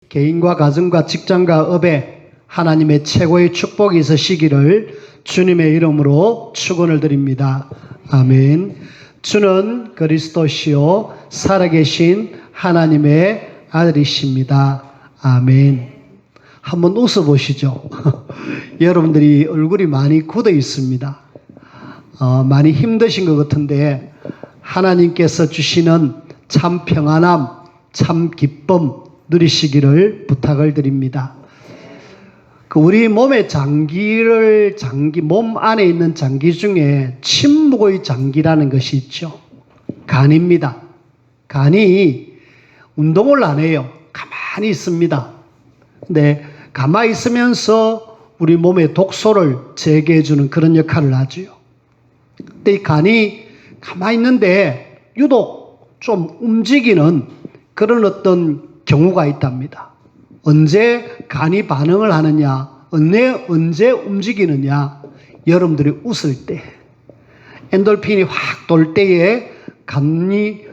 개인과 가정과 직장과 업에 하나님의 최고의 축복이 있으시기를 주님의 이름으로 축원을 드립니다. 아멘. 주는 그리스도시요 살아계신 하나님의 아들이십니다. 아멘. 한번 웃어보시죠. 여러분들이 얼굴이 많이 굳어 있습니다. 많이 힘드신 것 같은데 하나님께서 주시는 참 평안함, 참 기쁨 누리시기를 부탁을 드립니다. 우리 몸의 몸 안에 있는 장기 중에 침묵의 장기라는 것이 있죠. 간입니다. 간이 운동을 안 해요. 가만히 있습니다. 근데 가만히 있으면서 우리 몸의 독소를 제거해 주는 그런 역할을 하죠. 근데 이 간이 가만히 있는데 유독 좀 움직이는 그런 어떤 경우가 있답니다. 언제 간이 반응을 하느냐, 언제 움직이느냐, 여러분들이 웃을 때, 엔돌핀이 확 돌 때에 간이,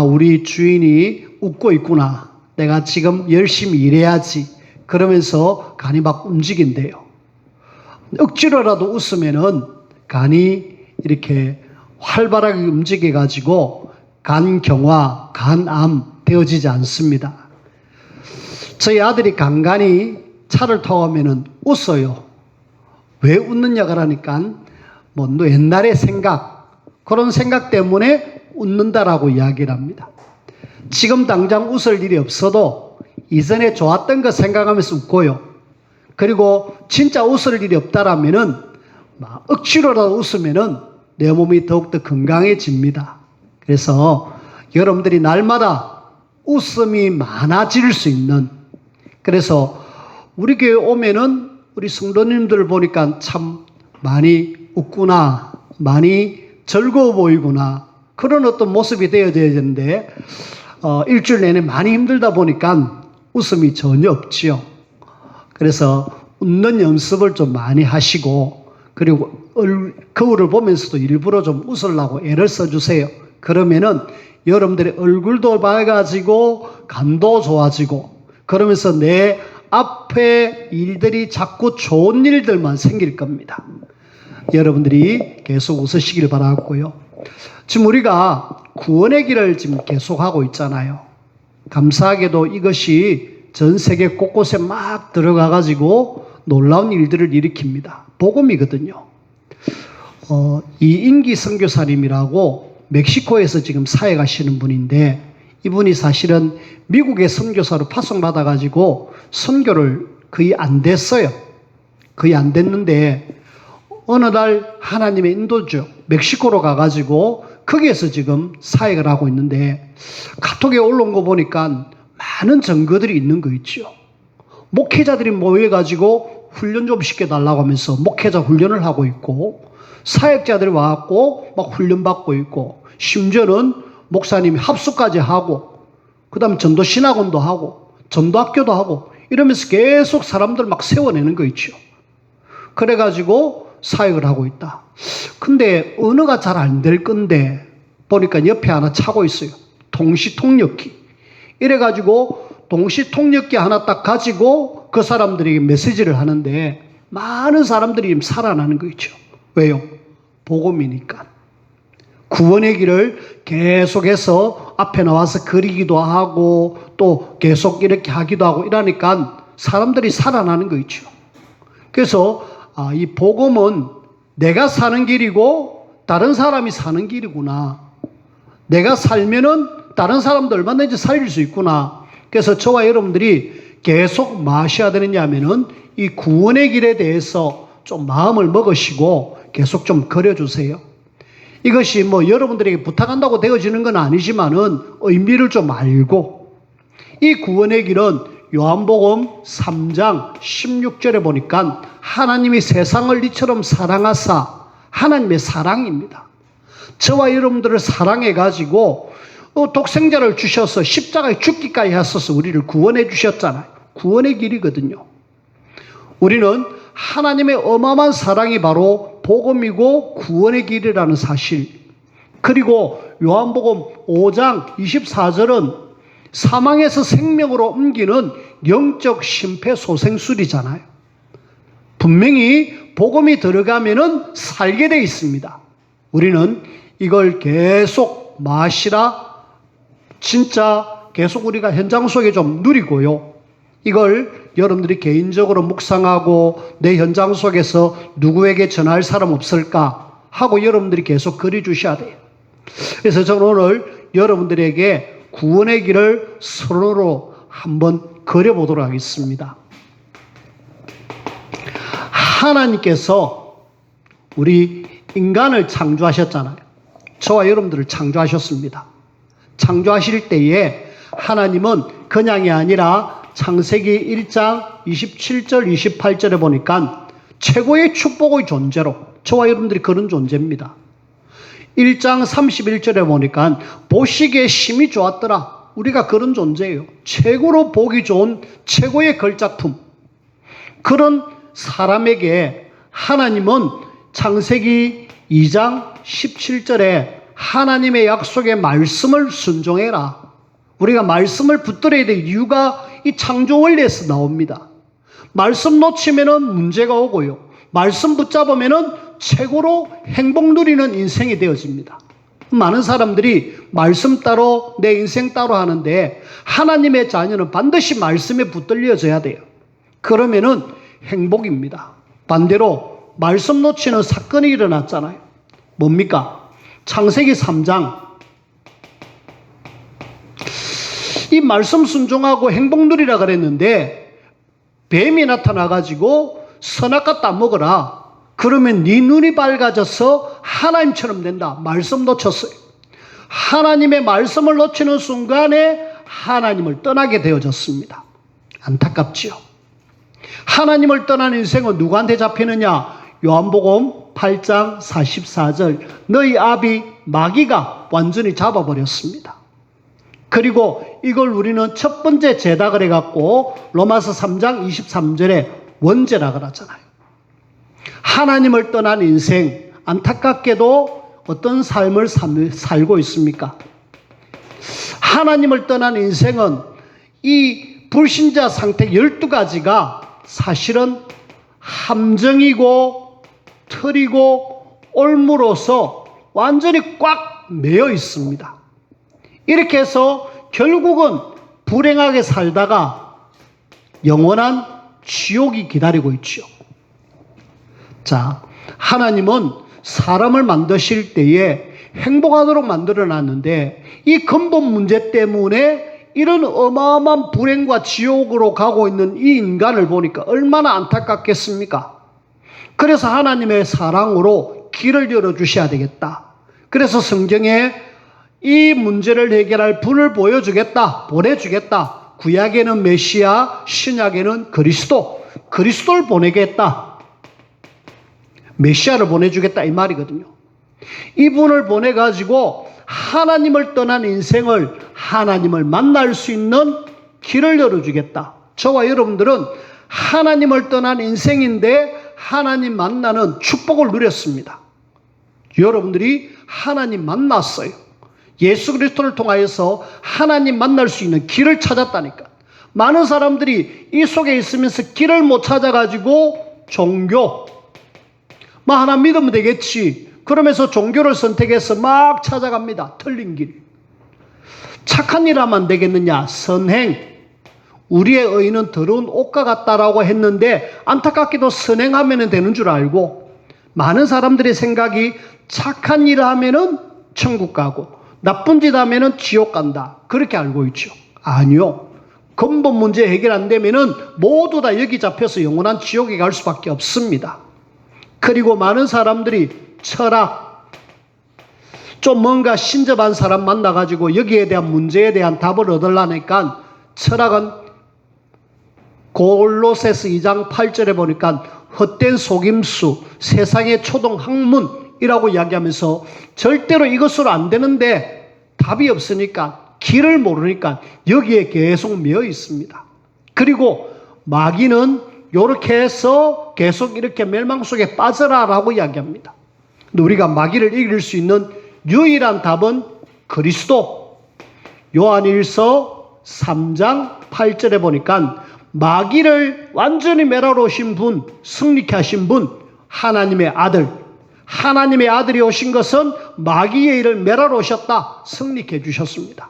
우리 주인이 웃고 있구나. 내가 지금 열심히 일해야지. 그러면서 간이 막 움직인대요. 억지로라도 웃으면은 간이 이렇게 활발하게 움직여가지고 간경화, 간암 되어지지 않습니다. 저희 아들이 간간히 차를 타고 오면은 웃어요. 왜 웃느냐 그러니까 뭐 옛날의 생각, 그런 생각 때문에 웃는다라고 이야기를 합니다. 지금 당장 웃을 일이 없어도 이전에 좋았던 거 생각하면서 웃고요. 그리고 진짜 웃을 일이 없다라면은 억지로라도 웃으면은 내 몸이 더욱더 건강해집니다. 그래서 여러분들이 날마다 웃음이 많아질 수 있는, 그래서 우리 교회 오면은 우리 성도님들 보니까 참 많이 웃구나, 많이 즐거워 보이구나, 그런 어떤 모습이 되어져야 되는데 일주일 내내 많이 힘들다 보니까 웃음이 전혀 없지요. 그래서 웃는 연습을 좀 많이 하시고, 그리고 거울을 보면서도 일부러 좀 웃으려고 애를 써주세요. 그러면은 여러분들의 얼굴도 밝아지고 간도 좋아지고, 그러면서 내 앞에 일들이 자꾸 좋은 일들만 생길 겁니다. 여러분들이 계속 웃으시길 바라고요. 지금 우리가 구원의 길을 지금 계속하고 있잖아요. 감사하게도 이것이 전 세계 곳곳에 막 들어가가지고 놀라운 일들을 일으킵니다. 복음이거든요. 이인기 선교사님이라고 멕시코에서 지금 사회 가시는 분인데, 이분이 사실은 미국의 선교사로 파송받아가지고 선교를 거의 안 됐어요. 거의 안 됐는데 어느 날 하나님의 인도죠. 멕시코로 가가지고 거기에서 지금 사역을 하고 있는데, 카톡에 올라온 거 보니까 많은 증거들이 있는 거 있죠. 목회자들이 모여가지고 훈련 좀 시켜달라고 하면서 목회자 훈련을 하고 있고, 사역자들이 와갖고 막 훈련받고 있고, 심지어는 목사님이 합숙까지 하고, 그 다음에 전도신학원도 하고, 전도학교도 하고, 이러면서 계속 사람들 막 세워내는 거 있죠. 그래가지고 사역을 하고 있다. 근데 언어가 잘 안 될 건데, 보니까 옆에 하나 차고 있어요. 동시통역기. 이래가지고 동시통역기 하나 딱 가지고 그 사람들에게 메시지를 하는데, 많은 사람들이 지금 살아나는 거 있죠. 왜요? 복음이니까. 구원의 길을 계속해서 앞에 나와서 그리기도 하고 또 계속 이렇게 하기도 하고 이러니까 사람들이 살아나는 거 있죠. 그래서 이 복음은 내가 사는 길이고 다른 사람이 사는 길이구나. 내가 살면은 다른 사람도 얼마든지 살릴 수 있구나. 그래서 저와 여러분들이 계속 마셔야 되느냐 하면은 이 구원의 길에 대해서 좀 마음을 먹으시고 계속 좀 그려주세요. 이것이 여러분들에게 부탁한다고 되어지는 건 아니지만은 의미를 좀 알고, 이 구원의 길은 요한복음 3장 16절에 보니까 하나님이 세상을 이처럼 사랑하사, 하나님의 사랑입니다. 저와 여러분들을 사랑해가지고 독생자를 주셔서 십자가에 죽기까지 하셔서 우리를 구원해 주셨잖아요. 구원의 길이거든요. 우리는 하나님의 어마어마한 사랑이 바로 복음이고 구원의 길이라는 사실, 그리고 요한복음 5장 24절은 사망에서 생명으로 옮기는 영적 심폐소생술이잖아요. 분명히 복음이 들어가면은 살게 돼 있습니다. 우리는 이걸 계속 마시라, 진짜 계속 우리가 현장 속에 좀 누리고요. 이걸 여러분들이 개인적으로 묵상하고 내 현장 속에서 누구에게 전할 사람 없을까 하고 여러분들이 계속 그려 주셔야 돼요. 그래서 저는 오늘 여러분들에게 구원의 길을 서론으로 한번 그려보도록 하겠습니다. 하나님께서 우리 인간을 창조하셨잖아요. 저와 여러분들을 창조하셨습니다. 창조하실 때에 하나님은 그냥이 아니라 창세기 1장 27절 28절에 보니까 최고의 축복의 존재로 저와 여러분들이 그런 존재입니다. 1장 31절에 보니까 보시기에 심히 좋았더라. 우리가 그런 존재예요. 최고로 보기 좋은 최고의 걸작품. 그런 사람에게 하나님은 창세기 2장 17절에 하나님의 약속의 말씀을 순종해라. 우리가 말씀을 붙들어야 될 이유가 이 창조 원리에서 나옵니다. 말씀 놓치면은 문제가 오고요. 말씀 붙잡으면은 최고로 행복 누리는 인생이 되어집니다. 많은 사람들이 말씀 따로 내 인생 따로 하는데 하나님의 자녀는 반드시 말씀에 붙들려져야 돼요. 그러면은 행복입니다. 반대로 말씀 놓치는 사건이 일어났잖아요. 뭡니까? 창세기 3장. 이 말씀 순종하고 행복 누리라 그랬는데 뱀이 나타나가지고 선악과 따먹어라. 그러면 네 눈이 밝아져서 하나님처럼 된다. 말씀 놓쳤어요. 하나님의 말씀을 놓치는 순간에 하나님을 떠나게 되어졌습니다. 안타깝지요. 하나님을 떠난 인생은 누구한테 잡히느냐? 요한복음 8장 44절 너희 아비 마귀가 완전히 잡아버렸습니다. 그리고 이걸 우리는 첫 번째 죄다 그래갖고 로마서 3장 23절에 원죄라 그러잖아요. 하나님을 떠난 인생, 안타깝게도 어떤 삶을 살고 있습니까? 하나님을 떠난 인생은 이 불신자 상태 12가지가 사실은 함정이고 틀이고 올무로서 완전히 꽉 매여 있습니다. 이렇게 해서 결국은 불행하게 살다가 영원한 지옥이 기다리고 있죠. 자, 하나님은 사람을 만드실 때에 행복하도록 만들어 놨는데 이 근본 문제 때문에 이런 어마어마한 불행과 지옥으로 가고 있는 이 인간을 보니까 얼마나 안타깝겠습니까? 그래서 하나님의 사랑으로 길을 열어주셔야 되겠다. 그래서 성경에 이 문제를 해결할 분을 보여주겠다, 보내주겠다. 구약에는 메시아, 신약에는 그리스도를 보내겠다. 메시아를 보내주겠다 이 말이거든요. 이분을 보내가지고 하나님을 떠난 인생을 하나님을 만날 수 있는 길을 열어주겠다. 저와 여러분들은 하나님을 떠난 인생인데 하나님 만나는 축복을 누렸습니다. 여러분들이 하나님 만났어요. 예수 그리스도를 통하여서 하나님 만날 수 있는 길을 찾았다니까. 많은 사람들이 이 속에 있으면서 길을 못 찾아가지고 종교, 뭐 하나 믿으면 되겠지. 그러면서 종교를 선택해서 막 찾아갑니다. 틀린 길. 착한 일 하면 안 되겠느냐? 선행. 우리의 의는 더러운 옷과 같다라고 했는데 안타깝게도 선행하면 되는 줄 알고 많은 사람들의 생각이 착한 일 하면은 천국 가고 나쁜 짓 하면은 지옥 간다. 그렇게 알고 있죠. 아니요. 근본 문제 해결 안 되면은 모두 다 여기 잡혀서 영원한 지옥에 갈 수밖에 없습니다. 그리고 많은 사람들이 철학, 좀 뭔가 신접한 사람 만나가지고 여기에 대한 문제에 대한 답을 얻으려니까 철학은 골로새서 2장 8절에 보니까 헛된 속임수, 세상의 초동 학문이라고 이야기하면서 절대로 이것으로 안 되는데 답이 없으니까 길을 모르니까 여기에 계속 매여 있습니다. 그리고 마귀는 이렇게 해서 계속 이렇게 멸망 속에 빠져라라고 이야기합니다. 근데 우리가 마귀를 이길 수 있는 유일한 답은 그리스도. 요한일서 3장 8절에 보니까 마귀를 완전히 멸하러 오신 분, 승리케 하신 분, 하나님의 아들. 하나님의 아들이 오신 것은 마귀의 일을 멸하러 오셨다. 승리케 해주셨습니다.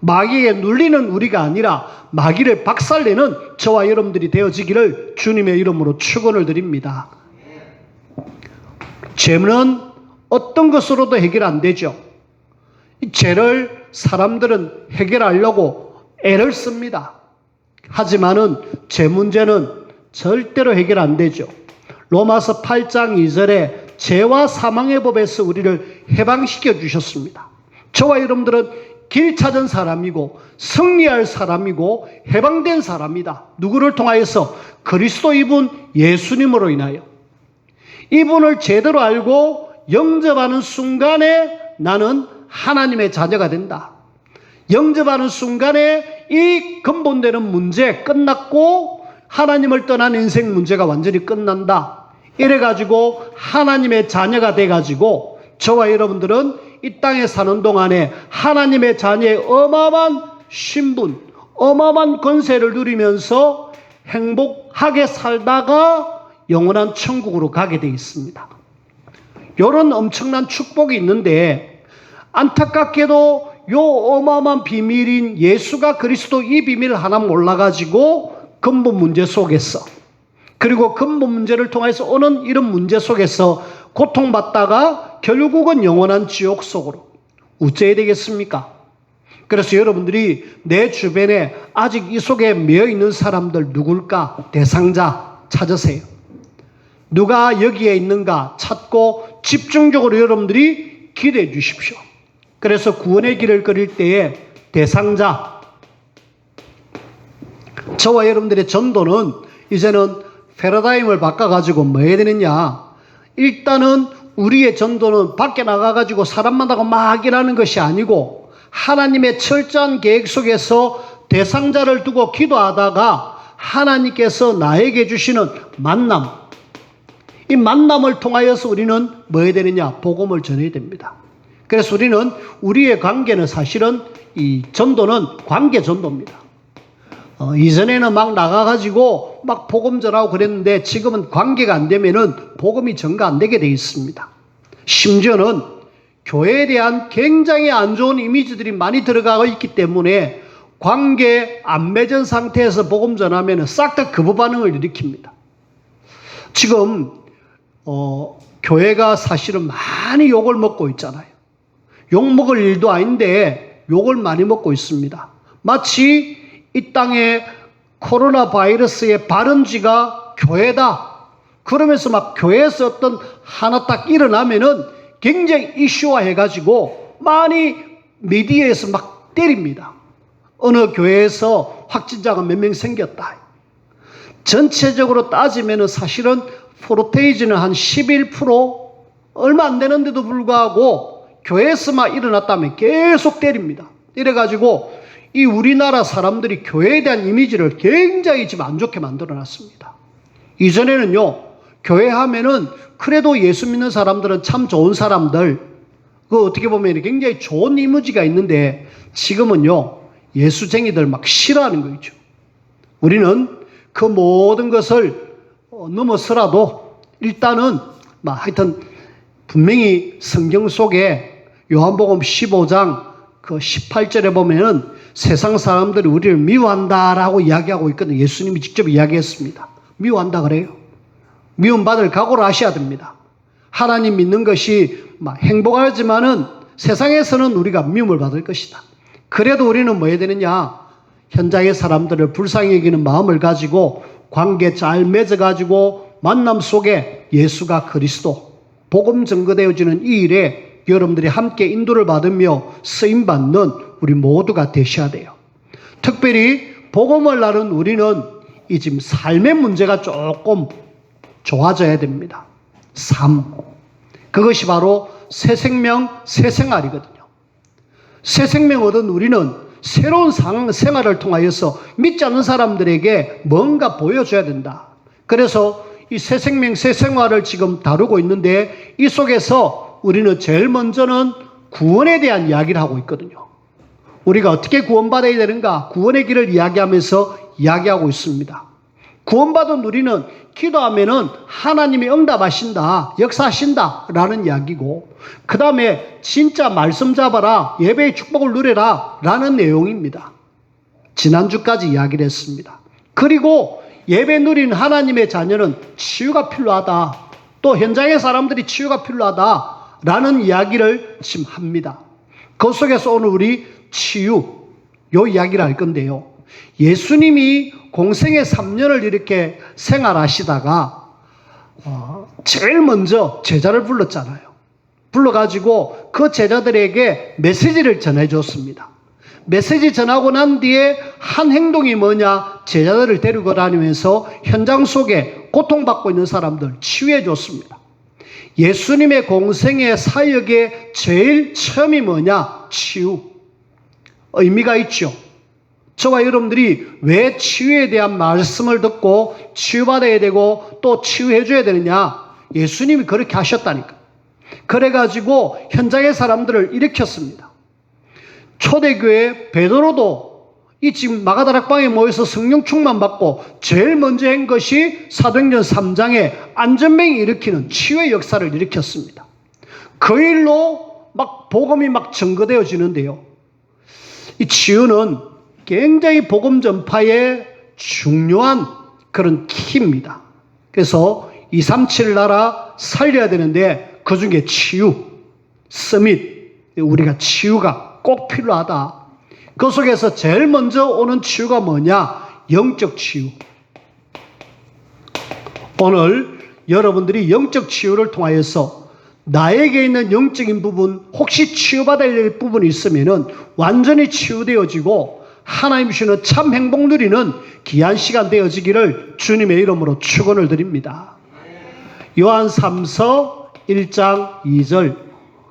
마귀에 눌리는 우리가 아니라 마귀를 박살내는 저와 여러분들이 되어지기를 주님의 이름으로 축원을 드립니다. 죄는 어떤 것으로도 해결 안 되죠. 이 죄를 사람들은 해결하려고 애를 씁니다. 하지만은 죄 문제는 절대로 해결 안 되죠. 로마서 8장 2절에 죄와 사망의 법에서 우리를 해방시켜 주셨습니다. 저와 여러분들은 길 찾은 사람이고 승리할 사람이고 해방된 사람이다. 누구를 통하여서? 그리스도 이분 예수님으로 인하여. 이분을 제대로 알고 영접하는 순간에 나는 하나님의 자녀가 된다. 영접하는 순간에 이 근본되는 문제 끝났고 하나님을 떠난 인생 문제가 완전히 끝난다. 이래가지고 하나님의 자녀가 돼가지고 저와 여러분들은 이 땅에 사는 동안에 하나님의 자녀의 어마어마한 신분, 어마어마한 권세를 누리면서 행복하게 살다가 영원한 천국으로 가게 되어 있습니다. 이런 엄청난 축복이 있는데 안타깝게도 요 어마어마한 비밀인 예수가 그리스도 이 비밀을 하나 몰라가지고 근본 문제 속에서 그리고 근본 문제를 통해서 오는 이런 문제 속에서 고통받다가 결국은 영원한 지옥 속으로 어째야 되겠습니까? 그래서 여러분들이 내 주변에 아직 이 속에 매여 있는 사람들 누굴까? 대상자 찾으세요. 누가 여기에 있는가 찾고 집중적으로 여러분들이 기도해 주십시오. 그래서 구원의 길을 걸을 때에 대상자, 저와 여러분들의 전도는 이제는 패러다임을 바꿔가지고 뭐 해야 되느냐? 일단은 우리의 전도는 밖에 나가가지고 사람 만나고 막 일하는 것이 아니고 하나님의 철저한 계획 속에서 대상자를 두고 기도하다가 하나님께서 나에게 주시는 만남, 이 만남을 통하여서 우리는 뭐 해야 되느냐? 복음을 전해야 됩니다. 그래서 우리는 우리의 관계는 사실은 이 전도는 관계 전도입니다. 이전에는 막 나가가지고 막 복음 전하고 그랬는데 지금은 관계가 안 되면은 복음이 전가 안 되게 돼 있습니다. 심지어는 교회에 대한 굉장히 안 좋은 이미지들이 많이 들어가고 있기 때문에 관계 안 맺은 상태에서 복음 전하면은 싹 다 거부 반응을 일으킵니다. 지금 교회가 사실은 많이 욕을 먹고 있잖아요. 욕 먹을 일도 아닌데 욕을 많이 먹고 있습니다. 마치 이 땅에 코로나 바이러스의 발원지가 교회다. 그러면서 막 교회에서 어떤 하나 딱 일어나면은 굉장히 이슈화 해가지고 많이 미디어에서 막 때립니다. 어느 교회에서 확진자가 몇 명 생겼다. 전체적으로 따지면은 사실은 프로테이지는 한 11% 얼마 안 되는데도 불구하고 교회에서만 일어났다면 계속 때립니다. 이래가지고 이 우리나라 사람들이 교회에 대한 이미지를 굉장히 지금 안 좋게 만들어 놨습니다. 이전에는요, 교회 하면은 그래도 예수 믿는 사람들은 참 좋은 사람들, 그 어떻게 보면 굉장히 좋은 이미지가 있는데 지금은요, 예수쟁이들 막 싫어하는 거죠. 우리는 그 모든 것을 넘어서라도 일단은 하여튼 분명히 성경 속에 요한복음 15장 그 18절에 보면은 세상 사람들이 우리를 미워한다라고 이야기하고 있거든요. 예수님이 직접 이야기했습니다. 미워한다 그래요. 미움받을 각오를 하셔야 됩니다. 하나님 믿는 것이 행복하지만은 세상에서는 우리가 미움을 받을 것이다. 그래도 우리는 뭐 해야 되느냐? 현장의 사람들을 불쌍히 여기는 마음을 가지고 관계 잘 맺어가지고 만남 속에 예수가 그리스도, 복음 증거되어지는 이 일에 여러분들이 함께 인도를 받으며 쓰임받는 우리 모두가 되셔야 돼요. 특별히 복음을 나눈 우리는 이 지금 삶의 문제가 조금 좋아져야 됩니다. 삶. 그것이 바로 새 생명, 새 생활이거든요. 새 생명 얻은 우리는 새로운 생활을 통하여서 믿지 않는 사람들에게 뭔가 보여줘야 된다. 그래서 이 새 생명, 새 생활을 지금 다루고 있는데 이 속에서 우리는 제일 먼저는 구원에 대한 이야기를 하고 있거든요. 우리가 어떻게 구원받아야 되는가? 구원의 길을 이야기하면서 이야기하고 있습니다. 구원받은 우리는 기도하면은 하나님이 응답하신다, 역사하신다 라는 이야기고, 그 다음에 진짜 말씀 잡아라, 예배의 축복을 누려라 라는 내용입니다. 지난주까지 이야기를 했습니다. 그리고 예배 누리는 하나님의 자녀는 치유가 필요하다, 또 현장의 사람들이 치유가 필요하다 라는 이야기를 지금 합니다. 그 속에서 오늘 우리 치유, 요 이야기를 할 건데요. 예수님이 공생의 3년을 이렇게 생활하시다가 제일 먼저 제자를 불렀잖아요. 불러가지고 그 제자들에게 메시지를 전해줬습니다. 메시지 전하고 난 뒤에 한 행동이 뭐냐? 제자들을 데리고 다니면서 현장 속에 고통받고 있는 사람들 치유해 줬습니다. 예수님의 공생의 사역의 제일 처음이 뭐냐? 치유. 의미가 있죠. 저와 여러분들이 왜 치유에 대한 말씀을 듣고 치유받아야 되고 또 치유해 줘야 되느냐? 예수님이 그렇게 하셨다니까. 그래가지고 현장의 사람들을 일으켰습니다. 초대교회 베드로도 이 지금 마가다락방에 모여서 성령 충만 받고 제일 먼저 한 것이 사도행전 3장에 안전병이 일으키는 치유의 역사를 일으켰습니다. 그 일로 막 복음이 막 증거되어지는데요. 이 치유는 굉장히 복음 전파의 중요한 그런 키입니다. 그래서 237 나라 살려야 되는데 그 중에 치유, 서밋, 우리가 치유가 꼭 필요하다. 그 속에서 제일 먼저 오는 치유가 뭐냐? 영적 치유. 오늘 여러분들이 영적 치유를 통하여서 나에게 있는 영적인 부분, 혹시 치유받아야 될 부분이 있으면은 완전히 치유되어지고 하나님 주시는 참 행복 누리는 귀한 시간 되어지기를 주님의 이름으로 축원을 드립니다. 요한 3서 1장 2절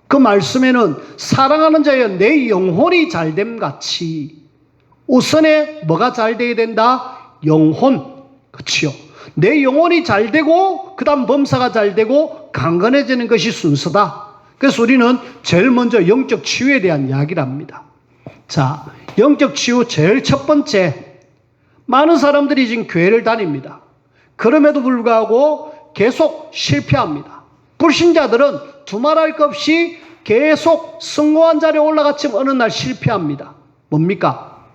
그 말씀에는 사랑하는 자여 내 영혼이 잘됨 같이, 우선에 뭐가 잘 돼야 된다? 영혼. 그치요? 내 영혼이 잘 되고 그 다음 범사가 잘 되고 강건해지는 것이 순서다. 그래서 우리는 제일 먼저 영적 치유에 대한 이야기를 합니다. 자, 영적 치유 제일 첫 번째, 많은 사람들이 지금 교회를 다닙니다. 그럼에도 불구하고 계속 실패합니다. 불신자들은 두말할 것 없이 계속 성공한 자리에 올라갔지만 어느 날 실패합니다. 뭡니까?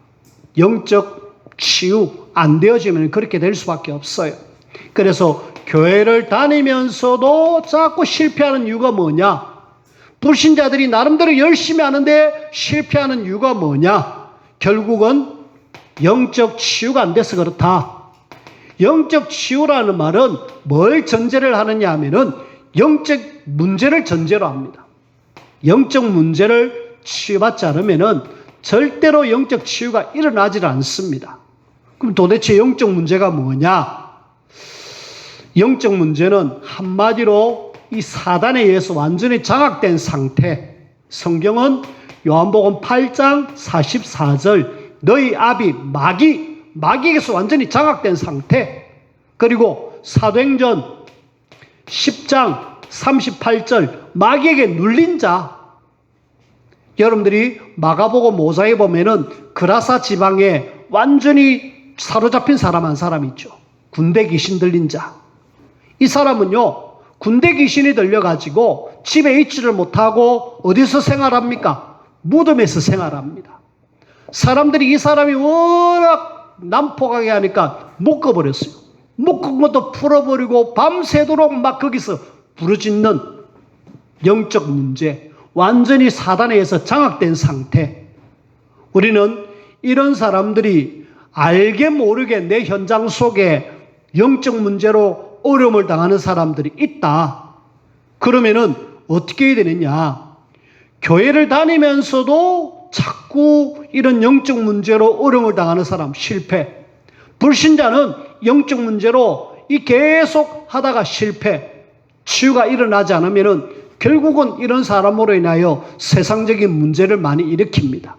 영적 치유 안 되어지면 그렇게 될 수밖에 없어요. 그래서 교회를 다니면서도 자꾸 실패하는 이유가 뭐냐? 불신자들이 나름대로 열심히 하는데 실패하는 이유가 뭐냐? 결국은 영적 치유가 안 돼서 그렇다. 영적 치유라는 말은 뭘 전제를 하느냐 하면은 영적 문제를 전제로 합니다. 영적 문제를 치유받지 않으면은 절대로 영적 치유가 일어나질 않습니다. 그럼 도대체 영적 문제가 뭐냐? 영적 문제는 한마디로 이 사단에 의해서 완전히 장악된 상태. 성경은 요한복음 8장 44절 너희 아비 마귀에게서 완전히 장악된 상태. 그리고 사도행전 10장 38절 마귀에게 눌린 자. 여러분들이 마가복음 5장에 보면은 그라사 지방에 완전히 사로잡힌 사람 한 사람 있죠. 군대 귀신 들린 자. 이 사람은요, 군대 귀신이 들려가지고 집에 있지를 못하고 어디서 생활합니까? 무덤에서 생활합니다. 사람들이 이 사람이 워낙 난폭하게 하니까 묶어버렸어요. 묶은 것도 풀어버리고 밤새도록 막 거기서 부르짖는 영적 문제, 완전히 사단에 의해서 장악된 상태. 우리는 이런 사람들이 알게 모르게 내 현장 속에 영적 문제로 어려움을 당하는 사람들이 있다. 그러면은 어떻게 해야 되느냐? 교회를 다니면서도 자꾸 이런 영적 문제로 어려움을 당하는 사람 실패. 불신자는 영적 문제로 계속 하다가 실패. 치유가 일어나지 않으면은 결국은 이런 사람으로 인하여 세상적인 문제를 많이 일으킵니다.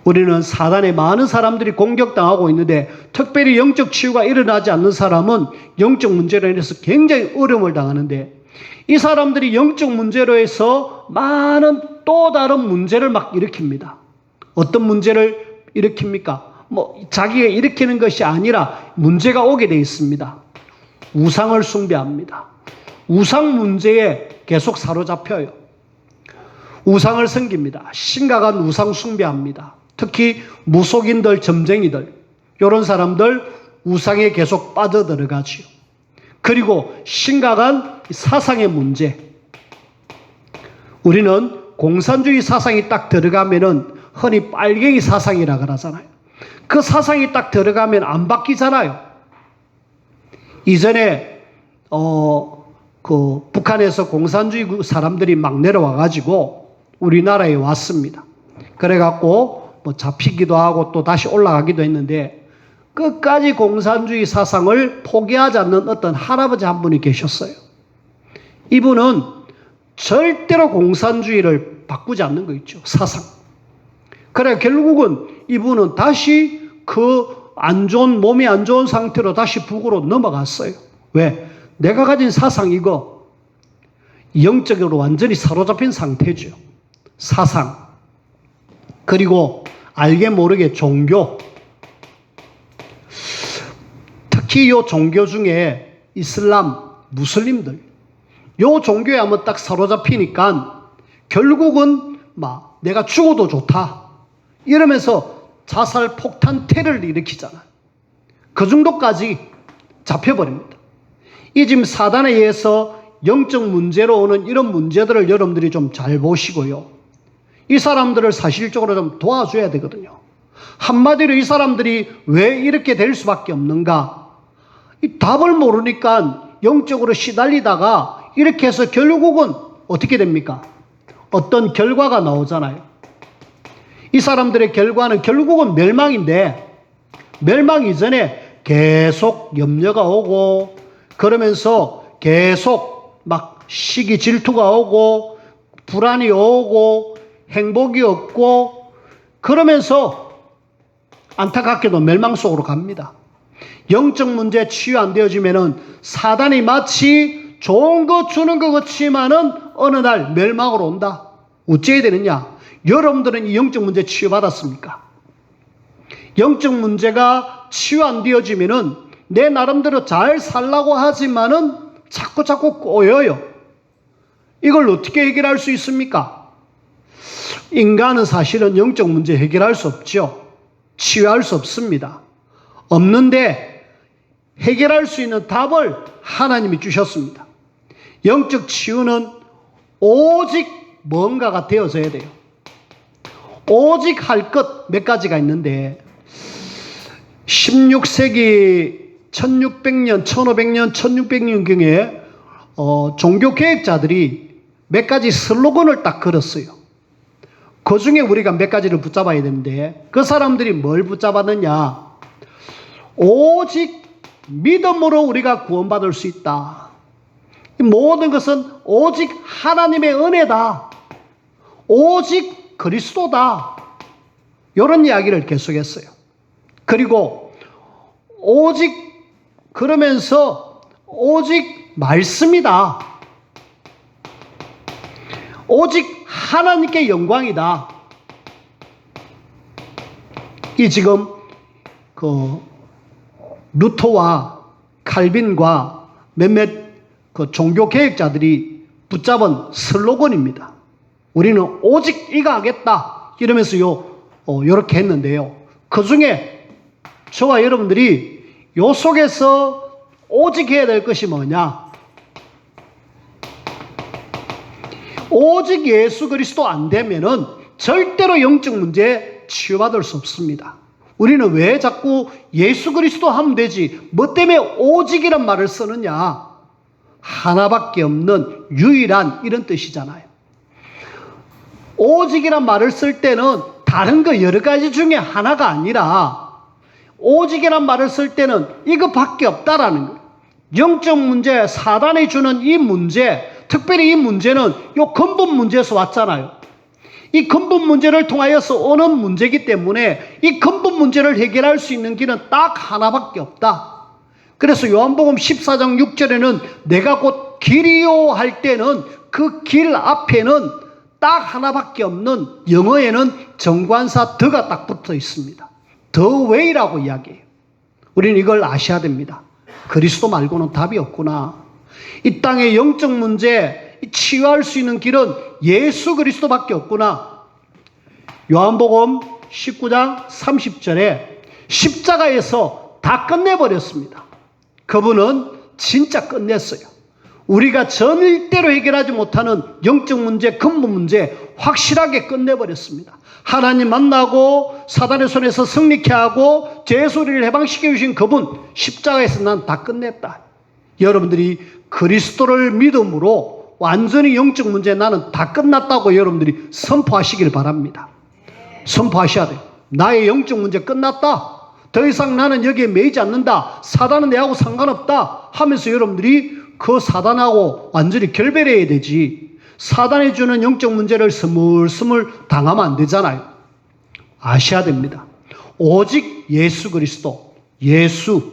우리는 사단에 많은 사람들이 공격당하고 있는데 특별히 영적 치유가 일어나지 않는 사람은 영적 문제로 인해서 굉장히 어려움을 당하는데, 이 사람들이 영적 문제로 해서 많은 또 다른 문제를 막 일으킵니다. 어떤 문제를 일으킵니까? 자기가 일으키는 것이 아니라 문제가 오게 되어 있습니다. 우상을 숭배합니다. 우상 문제에 계속 사로잡혀요. 우상을 섬깁니다. 심각한 우상 숭배합니다. 특히 무속인들, 점쟁이들, 이런 사람들 우상에 계속 빠져들어가지요. 그리고 심각한 사상의 문제. 우리는 공산주의 사상이 딱 들어가면은 흔히 빨갱이 사상이라 그러잖아요. 그 사상이 딱 들어가면 안 바뀌잖아요. 이전에 북한에서 공산주의 사람들이 막 내려와가지고 우리나라에 왔습니다. 그래갖고 잡히기도 하고 또 다시 올라가기도 했는데 끝까지 공산주의 사상을 포기하지 않는 어떤 할아버지 한 분이 계셨어요. 이분은 절대로 공산주의를 바꾸지 않는 거 있죠. 사상. 그래 결국은 이분은 다시 몸이 안 좋은 상태로 다시 북으로 넘어갔어요. 왜? 내가 가진 사상 이거 영적으로 완전히 사로잡힌 상태죠. 사상. 그리고 알게 모르게 종교. 특히 이 종교 중에 이슬람, 무슬림들 이 종교에 한번 딱 사로잡히니까 결국은 내가 죽어도 좋다 이러면서 자살 폭탄 테러를 일으키잖아요. 그 정도까지 잡혀버립니다. 이 지금 사단에 의해서 영적 문제로 오는 이런 문제들을 여러분들이 좀 잘 보시고요. 이 사람들을 사실적으로 좀 도와줘야 되거든요. 한마디로 이 사람들이 왜 이렇게 될 수밖에 없는가? 이 답을 모르니까 영적으로 시달리다가 이렇게 해서 결국은 어떻게 됩니까? 어떤 결과가 나오잖아요. 이 사람들의 결과는 결국은 멸망인데 멸망 이전에 계속 염려가 오고 그러면서 계속 시기 질투가 오고 불안이 오고 행복이 없고 그러면서 안타깝게도 멸망 속으로 갑니다. 영적 문제 치유 안 되어지면은 사단이 마치 좋은 거 주는 것 같지만은 어느 날 멸망으로 온다. 어째야 되느냐? 여러분들은 이 영적 문제 치유받았습니까? 영적 문제가 치유 안 되어지면은 내 나름대로 잘 살라고 하지만은 자꾸 꼬여요. 이걸 어떻게 해결할 수 있습니까? 인간은 사실은 영적 문제 해결할 수 없죠. 치유할 수 없습니다. 없는데 해결할 수 있는 답을 하나님이 주셨습니다. 영적 치유는 오직 뭔가가 되어져야 돼요. 오직 할 것 몇 가지가 있는데 16세기 1600년, 1500년, 1600년경에 종교개혁자들이 몇 가지 슬로건을 딱 걸었어요. 그 중에 우리가 몇 가지를 붙잡아야 되는데 그 사람들이 뭘 붙잡았느냐? 오직 믿음으로 우리가 구원받을 수 있다. 이 모든 것은 오직 하나님의 은혜다. 오직 그리스도다. 이런 이야기를 계속했어요. 그리고 오직 그러면서 오직 말씀이다. 오직 하나님께 영광이다. 이 지금 루터와 칼빈과 몇몇 종교 개혁자들이 붙잡은 슬로건입니다. 우리는 오직 이거 하겠다 이러면서 요렇게 했는데요. 그 중에 저와 여러분들이 요 속에서 오직 해야 될 것이 뭐냐? 오직 예수 그리스도 안 되면은 절대로 영적 문제 치유받을 수 없습니다. 우리는 왜 자꾸 예수 그리스도 하면 되지 뭐 때문에 오직이란 말을 쓰느냐? 하나밖에 없는 유일한 이런 뜻이잖아요. 오직이란 말을 쓸 때는 다른 거 여러 가지 중에 하나가 아니라 오직이란 말을 쓸 때는 이거밖에 없다라는 거예요. 영적 문제, 사단이 주는 이 문제, 특별히 이 문제는 요 근본 문제에서 왔잖아요. 이 근본 문제를 통하여서 오는 문제이기 때문에 이 근본 문제를 해결할 수 있는 길은 딱 하나밖에 없다. 그래서 요한복음 14장 6절에는 내가 곧 길이요 할 때는 그 길 앞에는 딱 딱 하나밖에 없는 영어에는 정관사 더가 딱 붙어 있습니다. The way라고 이야기해요. 우리는 이걸 아셔야 됩니다. 그리스도 말고는 답이 없구나. 이 땅의 영적 문제 치유할 수 있는 길은 예수 그리스도밖에 없구나. 요한복음 19장 30절에 십자가에서 다 끝내버렸습니다. 그분은 진짜 끝냈어요. 우리가 전일대로 해결하지 못하는 영적 문제, 근본 문제 확실하게 끝내버렸습니다. 하나님 만나고 사단의 손에서 승리케 하고 죄의 소리를 해방시켜 주신 그분 십자가에서 난 다 끝냈다. 여러분들이 그리스도를 믿음으로 완전히 영적 문제 나는 다 끝났다고 여러분들이 선포하시길 바랍니다. 선포하셔야 돼요. 나의 영적 문제 끝났다. 더 이상 나는 여기에 매이지 않는다. 사단은 내하고 상관없다 하면서 여러분들이 그 사단하고 완전히 결별해야 되지. 사단이 주는 영적 문제를 스물스물 당하면 안 되잖아요. 아셔야 됩니다. 오직 예수 그리스도, 예수,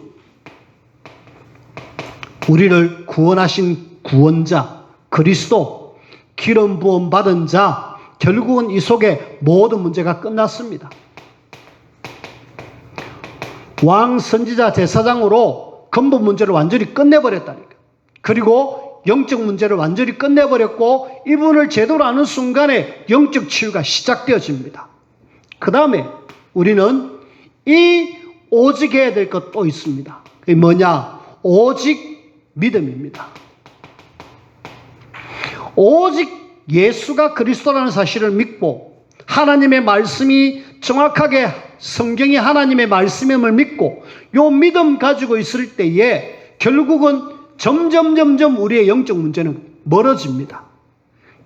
우리를 구원하신 구원자, 그리스도, 기름 부음 받은 자, 결국은 이 속에 모든 문제가 끝났습니다. 왕, 선지자, 제사장으로 근본 문제를 완전히 끝내버렸다니까. 그리고 영적 문제를 완전히 끝내버렸고 이분을 제대로 아는 순간에 영적 치유가 시작되어집니다. 그 다음에 우리는 이 오직 해야 될 것 또 있습니다. 그게 뭐냐? 오직 믿음입니다. 오직 예수가 그리스도라는 사실을 믿고 하나님의 말씀이 정확하게 성경이 하나님의 말씀임을 믿고 요 믿음 가지고 있을 때에 결국은 점점 우리의 영적 문제는 멀어집니다.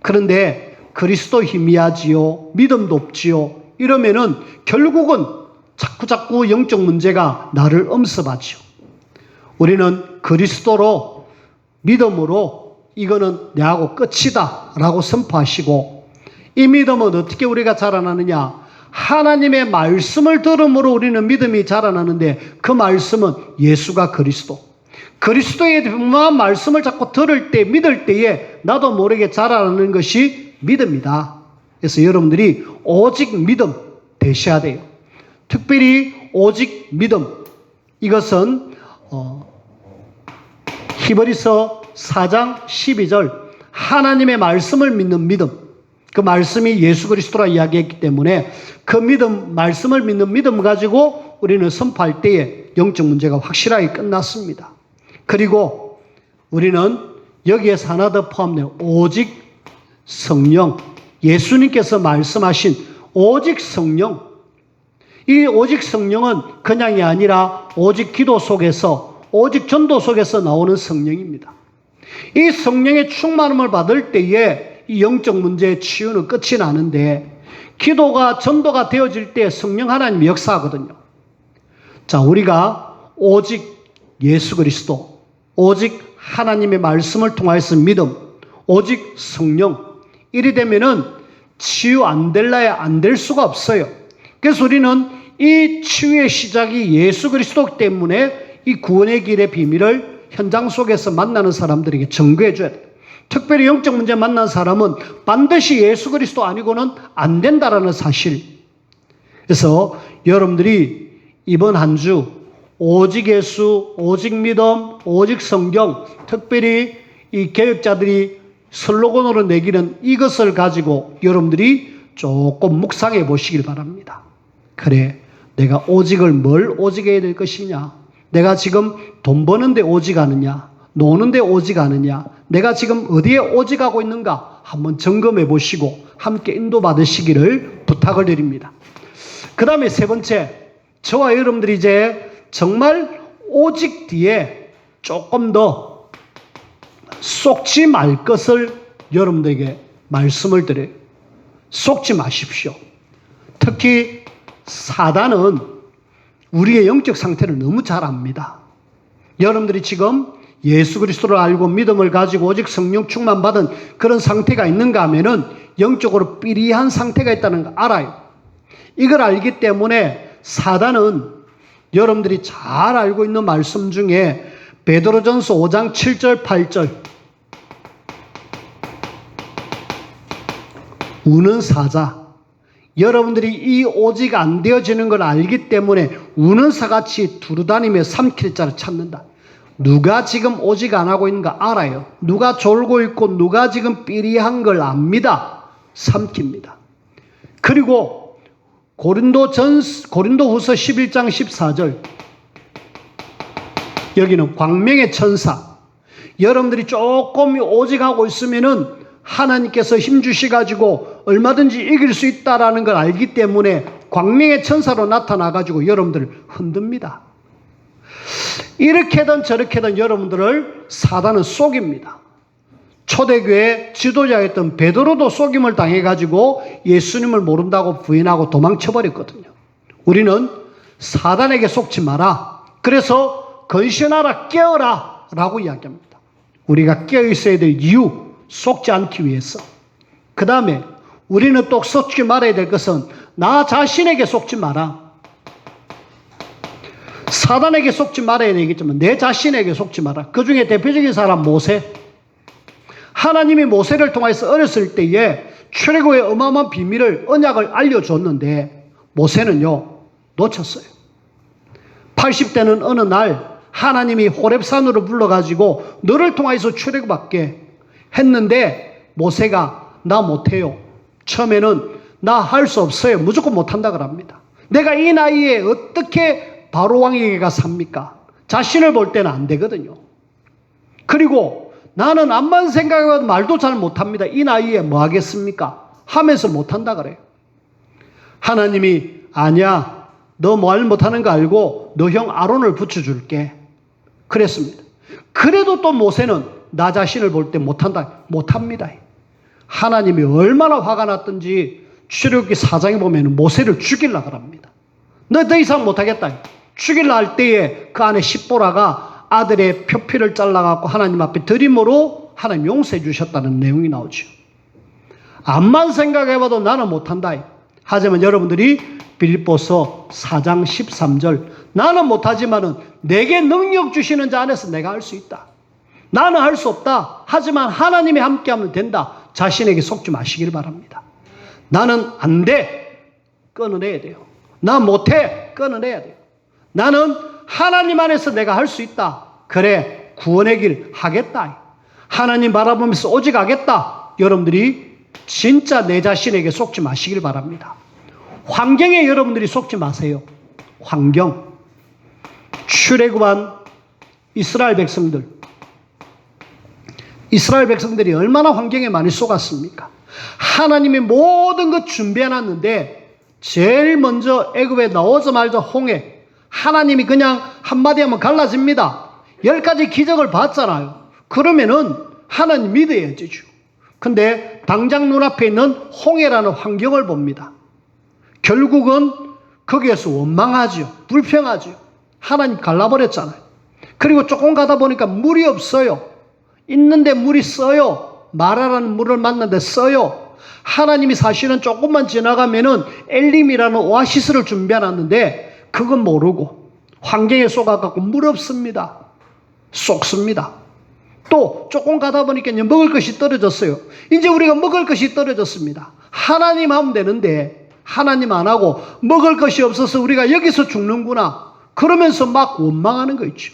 그런데 그리스도 희미하지요, 믿음도 없지요, 이러면은 결국은 자꾸 영적 문제가 나를 엄습하죠. 우리는 그리스도로 믿음으로 이거는 내하고 끝이다 라고 선포하시고, 이 믿음은 어떻게 우리가 자라나느냐? 하나님의 말씀을 들음으로 우리는 믿음이 자라나는데 그 말씀은 예수가 그리스도, 그리스도의 분명한 말씀을 자꾸 들을 때, 믿을 때에 나도 모르게 자라나는 것이 믿음이다. 그래서 여러분들이 오직 믿음 되셔야 돼요. 특별히 오직 믿음, 이것은 히브리서 4장 12절 하나님의 말씀을 믿는 믿음, 그 말씀이 예수 그리스도라 이야기했기 때문에 그 믿음, 말씀을 믿는 믿음 가지고 우리는 선포할 때에 영적 문제가 확실하게 끝났습니다. 그리고 우리는 여기에서 하나 더 포함돼요. 오직 성령, 예수님께서 말씀하신 오직 성령. 이 오직 성령은 그냥이 아니라 오직 기도 속에서, 오직 전도 속에서 나오는 성령입니다. 이 성령의 충만함을 받을 때에 이 영적 문제의 치유는 끝이 나는데, 기도가 전도가 되어질 때 성령 하나님이 역사하거든요. 자, 우리가 오직 예수 그리스도, 오직 하나님의 말씀을 통하여서 믿음, 오직 성령, 이리 되면은 치유 안 될라야 안 될 수가 없어요. 그래서 우리는 이 치유의 시작이 예수 그리스도 때문에 이 구원의 길의 비밀을 현장 속에서 만나는 사람들에게 전거해 줘야 돼요. 특별히 영적 문제 만난 사람은 반드시 예수 그리스도 아니고는 안 된다라는 사실. 그래서 여러분들이 이번 한 주 오직 예수, 오직 믿음, 오직 성경, 특별히 이 개혁자들이 슬로건으로 내기는 이것을 가지고 여러분들이 조금 묵상해 보시길 바랍니다. 그래, 내가 오직을 뭘 오직해야 될 것이냐? 내가 지금 돈 버는데 오직하느냐? 노는데 오직하느냐? 내가 지금 어디에 오직하고 있는가? 한번 점검해 보시고 함께 인도받으시기를 부탁을 드립니다. 그 다음에 세 번째, 저와 여러분들이 이제 정말 오직 뒤에 조금 더 속지 말 것을 여러분들에게 말씀을 드려요. 속지 마십시오. 특히 사단은 우리의 영적 상태를 너무 잘 압니다. 여러분들이 지금 예수 그리스도를 알고 믿음을 가지고 오직 성령 충만 받은 그런 상태가 있는가 하면은 영적으로 삐리한 상태가 있다는 거 알아요. 이걸 알기 때문에 사단은 여러분들이 잘 알고 있는 말씀 중에 베드로전서 5장 7절 8절 우는 사자. 여러분들이 이 오직 안 되어지는 걸 알기 때문에 우는 사같이 두루다니며 삼킬 자를 찾는다. 누가 지금 오직 안 하고 있는가 알아요. 누가 졸고 있고 누가 지금 삐리한 걸 압니다. 삼킵니다. 그리고 고린도후서 11장 14절 여기는 광명의 천사. 여러분들이 조금 오직 하고 있으면은 하나님께서 힘 주시가지고 얼마든지 이길 수 있다라는 걸 알기 때문에 광명의 천사로 나타나가지고 여러분들을 흔듭니다. 이렇게든 저렇게든 여러분들을 사단은 속입니다. 초대교회 지도자였던 베드로도 속임을 당해가지고 예수님을 모른다고 부인하고 도망쳐버렸거든요. 우리는 사단에게 속지 마라. 그래서 건신하라, 깨어라 라고 이야기합니다. 우리가 깨어있어야 될 이유, 속지 않기 위해서. 그 다음에 우리는 또 속지 말아야 될 것은 나 자신에게 속지 마라. 사단에게 속지 말아야 되겠지만 내 자신에게 속지 마라. 그 중에 대표적인 사람 모세. 하나님이 모세를 통해서 어렸을 때에 출애굽의 어마어마한 비밀을, 언약을 알려줬는데 모세는요 놓쳤어요. 80대는 어느 날 하나님이 호렙산으로 불러가지고 너를 통해서 출애굽하게 했는데 모세가 나 못해요. 처음에는 나 할 수 없어요. 무조건 못한다 그럽니다. 내가 이 나이에 어떻게 바로 왕에게가 삽니까? 자신을 볼 때는 안 되거든요. 그리고 나는 암만 생각해도 말도 잘 못합니다. 이 나이에 뭐 하겠습니까? 하면서 못한다 그래요. 하나님이 아니야. 너 말 못하는 거 알고 너 형 아론을 붙여줄게. 그랬습니다. 그래도 또 모세는 나 자신을 볼 때 못한다. 못합니다. 하나님이 얼마나 화가 났던지 출애굽기 4장에 보면 모세를 죽이려고 합니다. 너 더 이상 못하겠다. 죽이려 할 때에 그 안에 십보라가 아들의 표피를 잘라갖고 하나님 앞에 드림으로 하나님 용서해 주셨다는 내용이 나오죠. 암만 생각해봐도 나는 못한다. 하지만 여러분들이 빌립보서 4장 13절 나는 못하지만은 내게 능력 주시는 자 안에서 내가 할 수 있다. 나는 할 수 없다. 하지만 하나님이 함께하면 된다. 자신에게 속지 마시길 바랍니다. 나는 안 돼. 끊어내야 돼요. 나 못해. 끊어내야 돼요. 나는 하나님 안에서 내가 할 수 있다. 그래, 구원의 길 하겠다. 하나님 바라보면서 오직 하겠다. 여러분들이 진짜 내 자신에게 속지 마시길 바랍니다. 환경에 여러분들이 속지 마세요. 환경. 출애굽한 이스라엘 백성들이 얼마나 환경에 많이 속았습니까? 하나님이 모든 것 준비해놨는데 제일 먼저 애굽에 나오자마자 홍해. 하나님이 그냥 한마디 하면 갈라집니다. 10가지 기적을 봤잖아요. 그러면은 하나님 믿어야죠. 근데 당장 눈앞에 있는 홍해라는 환경을 봅니다. 결국은 거기에서 원망하죠. 불평하죠. 하나님 갈라버렸잖아요. 그리고 조금 가다 보니까 물이 없어요. 있는데 물이 써요. 마라라는 물을 만났는데 써요. 하나님이 사실은 조금만 지나가면은 엘림이라는 오아시스를 준비해놨는데 그건 모르고 환경에 속아갖고 물 없습니다. 쏙습니다. 또 조금 가다 보니까 이제 먹을 것이 떨어졌어요. 이제 우리가 먹을 것이 떨어졌습니다. 하나님 하면 되는데 하나님 안 하고 먹을 것이 없어서 우리가 여기서 죽는구나. 그러면서 막 원망하는 거 있죠.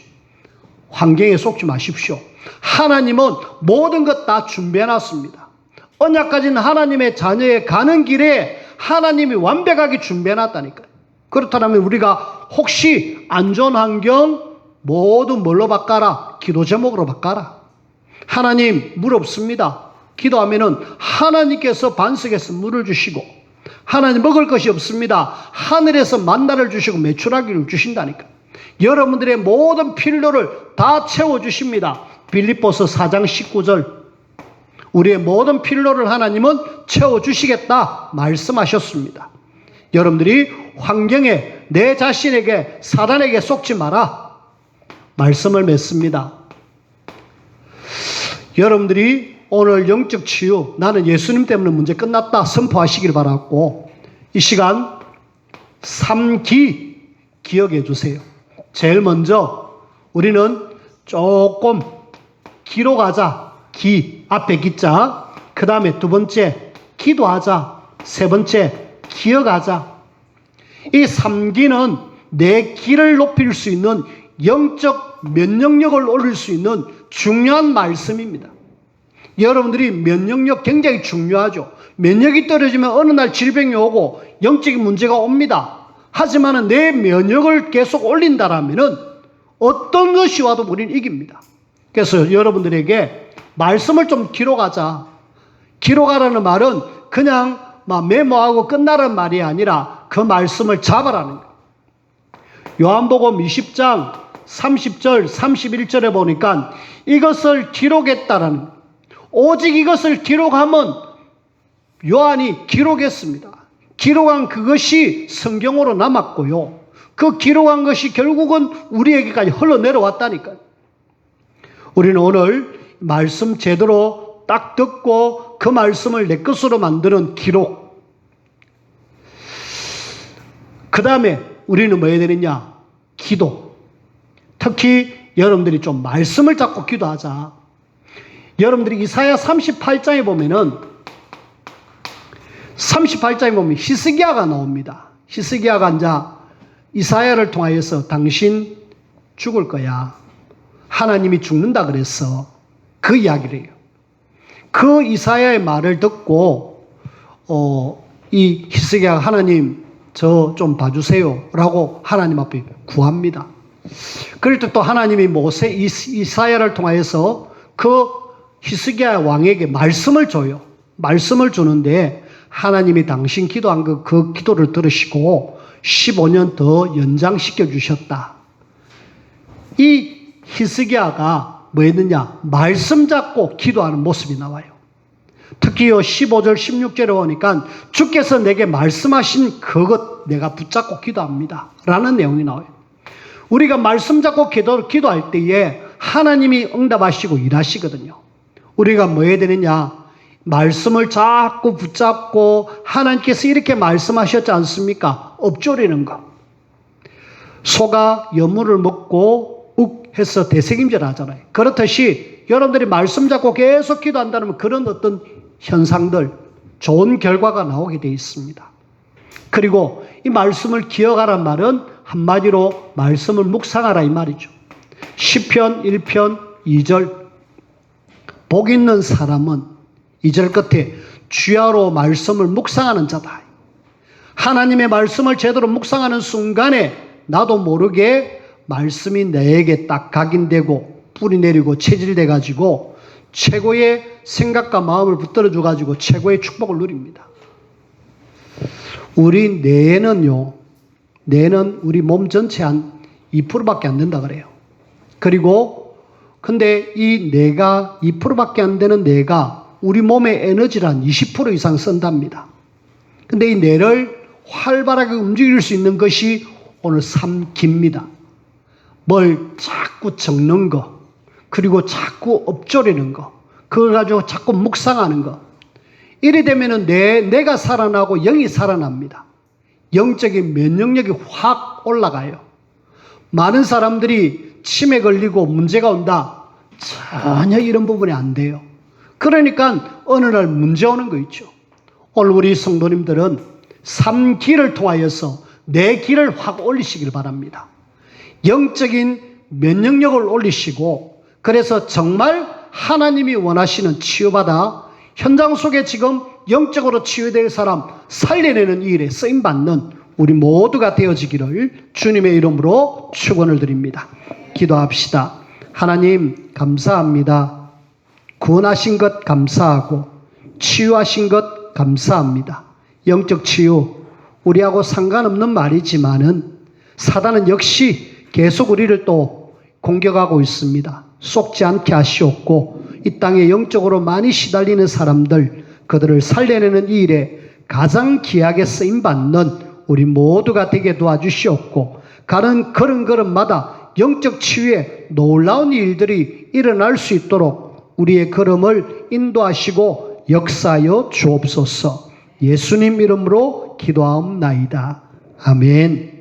환경에 속지 마십시오. 하나님은 모든 것 다 준비해놨습니다. 언약 가진 하나님의 자녀에 가는 길에 하나님이 완벽하게 준비해놨다니까요. 그렇다면 우리가 혹시 안 좋은 환경 모두 뭘로 바꿔라? 기도 제목으로 바꿔라. 하나님 물 없습니다. 기도하면은 하나님께서 반석에서 물을 주시고 하나님 먹을 것이 없습니다. 하늘에서 만나를 주시고 메추라기를 주신다니까. 여러분들의 모든 필요를 다 채워주십니다. 빌립보서 4장 19절 우리의 모든 필요를 하나님은 채워주시겠다 말씀하셨습니다. 여러분들이 환경에 내 자신에게 사단에게 속지 마라 말씀을 맺습니다. 여러분들이 오늘 영적 치유 나는 예수님 때문에 문제 끝났다 선포하시길 바라고 이 시간 3기 기억해 주세요. 제일 먼저 우리는 조금 기로 가자. 기 앞에 기자 그 다음에 두 번째 기도하자. 세 번째, 기억하자. 이 3기는 내 기를 높일 수 있는 영적 면역력을 올릴 수 있는 중요한 말씀입니다. 여러분들이 면역력 굉장히 중요하죠. 면역이 떨어지면 어느 날 질병이 오고 영적인 문제가 옵니다. 하지만 내 면역을 계속 올린다라면 어떤 것이 와도 우리는 이깁니다. 그래서 여러분들에게 말씀을 좀 기록하자. 기록하라는 말은 그냥 메모하고 끝나라는 말이 아니라 그 말씀을 잡아라는 거예요. 요한복음 20장 30절 31절에 보니까 이것을 기록했다라는 거예요. 오직 이것을 기록하면 요한이 기록했습니다. 기록한 그것이 성경으로 남았고요. 그 기록한 것이 결국은 우리에게까지 흘러내려왔다니까요. 우리는 오늘 말씀 제대로 딱 듣고 그 말씀을 내 것으로 만드는 기록. 그 다음에 우리는 뭐 해야 되느냐? 기도. 특히 여러분들이 좀 말씀을 잡고 기도하자. 여러분들이 이사야 38장에 보면은 38장에 보면 히스기야가 나옵니다. 히스기야가 이제 이사야를 통하여서 당신 죽을 거야. 하나님이 죽는다 그랬어. 그 이야기를 해요. 그 이사야의 말을 듣고 이 히스기야가 하나님 저 좀 봐주세요 라고 하나님 앞에 구합니다. 그럴 때 또 하나님이 이사야를 통하여서 그 히스기야 왕에게 말씀을 줘요. 말씀을 주는데 하나님이 당신 기도한 그 기도를 들으시고 15년 더 연장시켜 주셨다. 이 히스기야가 뭐 했느냐? 말씀 잡고 기도하는 모습이 나와요. 특히 15절 16절에 보니까 주께서 내게 말씀하신 그것 내가 붙잡고 기도합니다 라는 내용이 나와요. 우리가 말씀 잡고 기도할 때에 하나님이 응답하시고 일하시거든요. 우리가 뭐 해야 되느냐? 말씀을 자꾸 붙잡고 하나님께서 이렇게 말씀하셨지 않습니까? 엎조리는 것. 소가 여물을 먹고 욱 해서 대책임질 하잖아요. 그렇듯이 여러분들이 말씀 잡고 계속 기도한다면 그런 어떤 현상들, 좋은 결과가 나오게 되어 있습니다. 그리고 이 말씀을 기억하란 말은 한마디로 말씀을 묵상하라 이 말이죠. 시편 1편 2절 복 있는 사람은 2절 끝에 주야로 말씀을 묵상하는 자다. 하나님의 말씀을 제대로 묵상하는 순간에 나도 모르게 말씀이 내게 딱 각인되고 뿌리 내리고 체질돼 가지고 최고의 생각과 마음을 붙들어줘 가지고 최고의 축복을 누립니다. 우리 뇌는 우리 몸 전체 한 2%밖에 안 된다 그래요. 그리고 근데 이 뇌가 2%밖에 안 되는 뇌가 우리 몸의 에너지를 한 20% 이상 쓴답니다. 근데 이 뇌를 활발하게 움직일 수 있는 것이 오늘 3기입니다. 뭘 자꾸 적는 거, 그리고 자꾸 엎조리는 거, 그걸 가지고 자꾸 묵상하는 거. 이래 되면은 내가 살아나고 영이 살아납니다. 영적인 면역력이 확 올라가요. 많은 사람들이 치매 걸리고 문제가 온다. 전혀 이런 부분이 안 돼요. 그러니까 어느 날 문제 오는 거 있죠. 오늘 우리 성도님들은 3기를 통하여서 내 기를 확 올리시길 바랍니다. 영적인 면역력을 올리시고 그래서 정말 하나님이 원하시는 치유받아 현장 속에 지금 영적으로 치유될 사람 살려내는 이 일에 쓰임받는 우리 모두가 되어지기를 주님의 이름으로 축원을 드립니다. 기도합시다. 하나님 감사합니다. 구원하신 것 감사하고 치유하신 것 감사합니다. 영적 치유 우리하고 상관없는 말이지만은 사단은 역시 계속 우리를 또 공격하고 있습니다. 속지 않게 하시옵고 이 땅에 영적으로 많이 시달리는 사람들 그들을 살려내는 이 일에 가장 귀하게 쓰임받는 우리 모두가 되게 도와주시옵고 가는 걸음걸음마다 영적 치유에 놀라운 일들이 일어날 수 있도록 우리의 걸음을 인도하시고 역사하여 주옵소서. 예수님 이름으로 기도하옵나이다. 아멘.